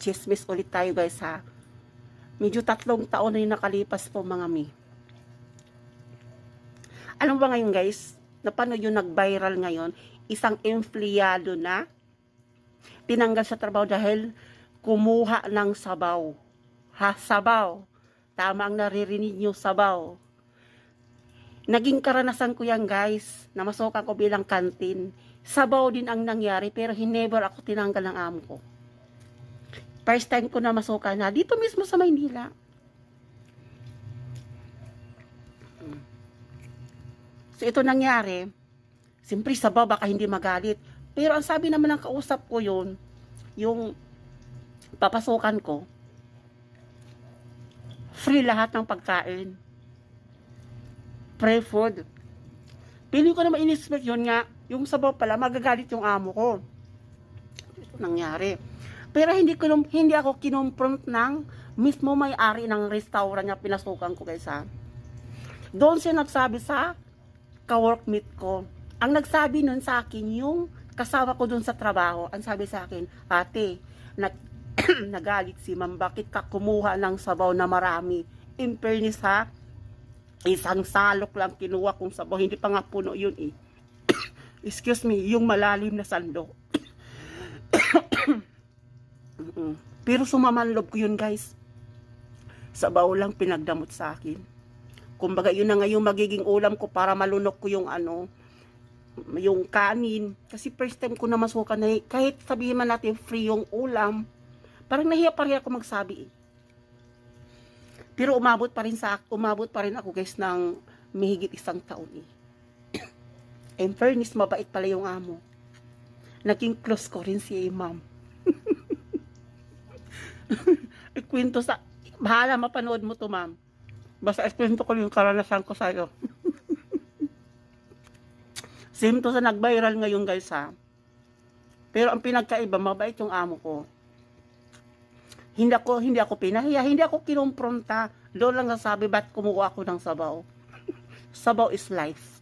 chismis ulit tayo guys ha. Medyo 3 taon na yung nakalipas po mga mi. Alam ba ngayon guys, napanood yung nag-viral ngayon, isang empleyado na tinanggal sa trabaho dahil kumuha ng sabaw. Ha, sabaw. Tama ang naririnig nyo, sabaw. Naging karanasan ko yan guys, na masukan ko bilang kantin. Sabaw din ang nangyari, pero never ako tinanggal ng amo ko. First time ko na masukan na, dito mismo sa Maynila. So ito nangyari, siyempre sabaw baka hindi magalit. Pero ang sabi naman ng kausap ko yun, yung papasukan ko, free lahat ng pagkain. Free food. Pili ko naman in-expect yun nga, yung sabaw pala, magagalit yung amo ko. Ito nangyari. Pero hindi ako kinumpront ng mismo may-ari ng restaurant na pinasukan ko guys ha. Doon siya nagsabi sa ka-workmate ko. Ang nagsabi nun sa akin, yung kasama ko dun sa trabaho, ang sabi sa akin, ate, nagalit si ma'am, bakit ka kumuha ng sabaw na marami? In fairness ha, isang salok lang kinuha kong sabaw, hindi pa nga puno yun eh. Excuse me, yung malalim na sandok. Pero sumamanloob ko yun guys. Sabaw lang pinagdamot sa akin. Kumbaga yun na nga yung magiging ulam ko para malunok ko yung yung kanin. Kasi first time ko na masukan na kahit sabihin man natin free yung ulam, parang nahiya pa rin ako magsabi eh. Pero umabot pa rin ako guys ng mahigit 1 taon eh. In fairness, mabait pala yung amo. Naging close ko rin si ma'am. Ikwento sa, bahala mapanood mo to ma'am. Basta ikwento ko yung karanasan ko sa'yo. Same to sa nag-viral ngayon guys ha. Pero ang pinagkaiba, mabait yung amo ko. Hindi ako pinahiya, hindi ako kinumpronta. Doon lang nasabi, ba't kumuha ako ng sabaw? Sabaw is life.